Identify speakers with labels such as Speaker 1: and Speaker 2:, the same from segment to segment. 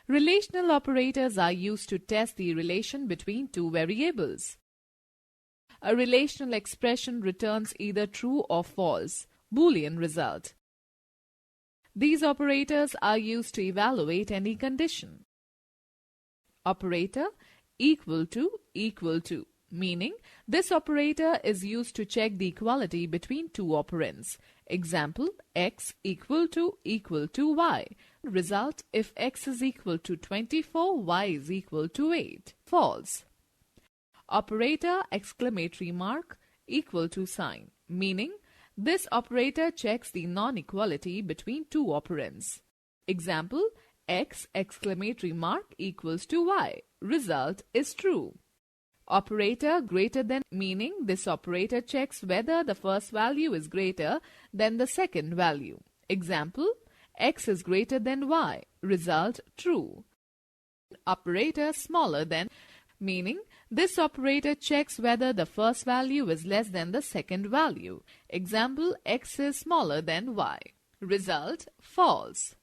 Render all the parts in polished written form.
Speaker 1: Relational operators are used to test the relation between two variables. A relational expression returns either true or false, Boolean result. These operators are used to evaluate any condition. Operator equal to, meaning this operator is used to check the equality between two operands. Example, x equal to y. Result, if x is equal to 24, y is equal to 8. False. Operator exclamatory mark equal to sign, meaning this operator checks the non-equality between two operands. Example, x exclamatory mark equals to y. Result is true. Operator greater than, meaning this operator checks whether the first value is greater than the second value. Example, x is greater than y. Result true. Operator smaller than, meaning this operator checks whether the first value is less than the second value. Example, x is smaller than y. Result false.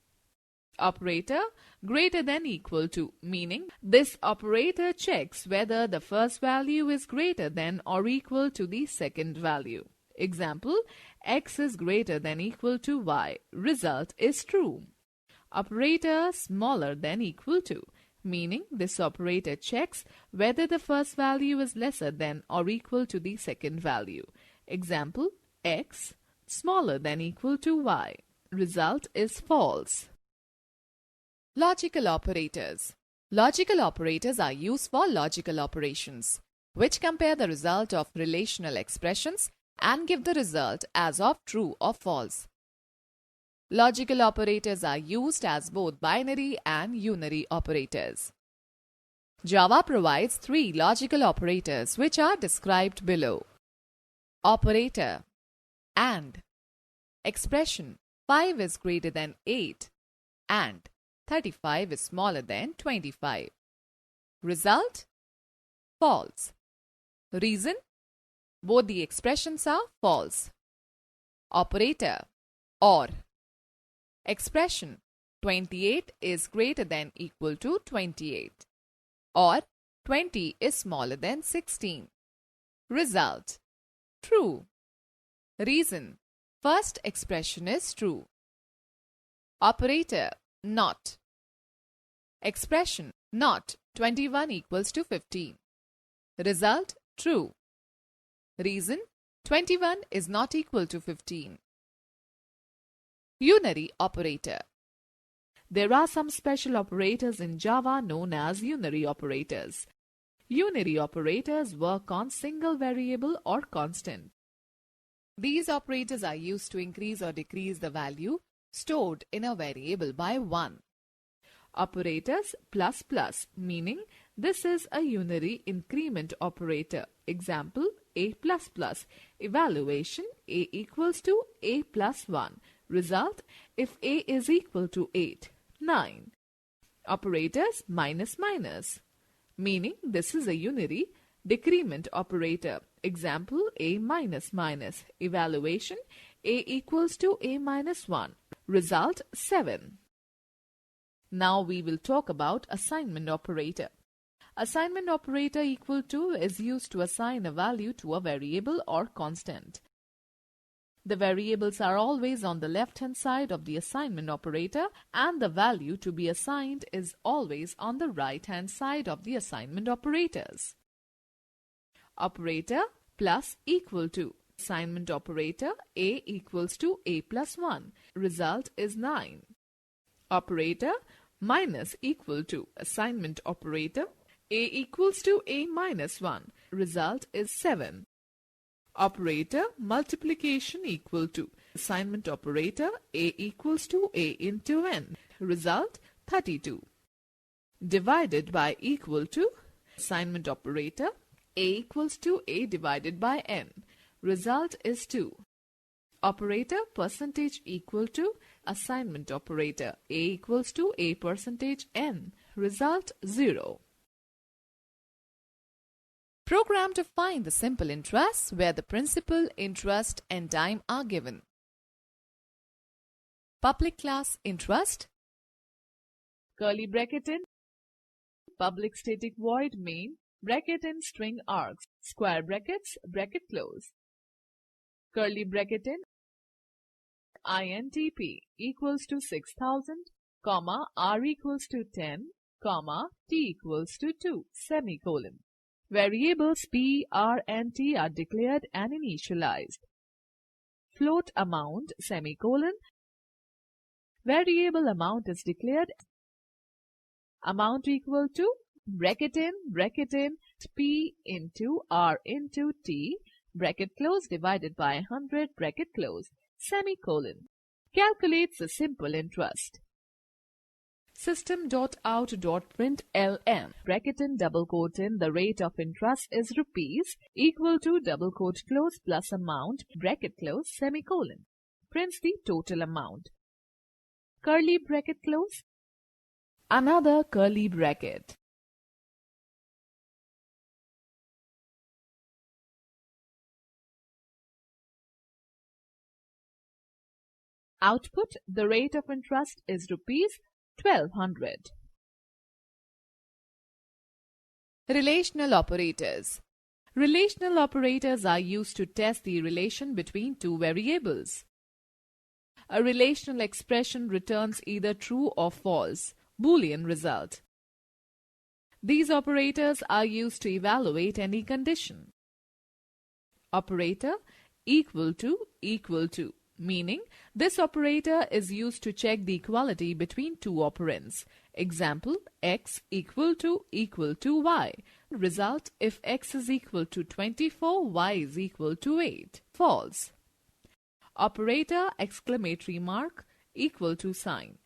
Speaker 1: Operator greater than equal to, meaning this operator checks whether the first value is greater than or equal to the second value. Example, x is greater than equal to y. Result is true. Operator smaller than equal to, meaning this operator checks whether the first value is lesser than or equal to the second value. Example, x smaller than equal to y. Result is false. Logical operators. Logical operators are used for logical operations, which compare the result of relational expressions and give the result as of true or false. Logical operators are used as both binary and unary operators. Java provides 3 logical operators which are described below. Operator AND. Expression 5 is greater than 8 and 35 is smaller than 25. Result false. Reason both the expressions are false. Operator OR. Expression 28 is greater than equal to 28 or 20 is smaller than 16. Result true. Reason first expression is true. Operator NOT. Expression NOT 21 equals to 15. Result true. Reason 21 is not equal to 15. Unary operator. There are some special operators in Java known as unary operators. Unary operators work on single variable or constant. These operators are used to increase or decrease the value stored in a variable by 1. Operators plus plus, meaning this is a unary increment operator. Example, a plus plus. Evaluation, a equals to a plus 1. Result, if a is equal to 8, 9. Operators minus minus, meaning this is a unary decrement operator. Example, a minus minus. Evaluation, a equals to a minus 1. Result 7. Now we will talk about assignment operator. Assignment operator equal to is used to assign a value to a variable or constant. The variables are always on the left-hand side of the assignment operator and the value to be assigned is always on the right-hand side of the assignment operators. Operator plus equal to. Assignment operator a equals to a plus 1. Result is 9. Operator minus equal to. Assignment operator a equals to a minus 1. Result is 7. Operator multiplication equal to. Assignment operator a equals to a into n. Result 32. Divided by equal to. Assignment operator a equals to a divided by n. Result is 2. Operator percentage equal to. Assignment operator a equals to a percentage n. Result 0. Program to find the simple interests where the principal, interest and time are given. Public class interest. curly bracket in, public static void main, bracket in string args, square brackets, bracket close, curly bracket in, INTP equals to 6000, comma, R equals to 10, comma, T equals to 2, semicolon. Variables P, R and T are declared and initialized. Float amount, semicolon. Variable amount is declared. Amount equal to, bracket in, P into R into T, bracket close divided by 100, bracket close, semicolon. Calculates a simple interest. System.out.println, bracket in, double quote in, the rate of interest is rupees, equal to, double quote close, plus amount, bracket close, semicolon. Prints the total amount. Curly bracket close. Another curly bracket. Output, the rate of interest is rupees 1200. Relational operators. Relational operators are used to test the relation between two variables. A relational expression returns either true or false, Boolean result. These operators are used to evaluate any condition. Operator equal to, meaning this operator is used to check the equality between two operands. Example, x equal to y. Result, if x is equal to 24, y is equal to 8. False. Operator exclamatory mark equal to sign.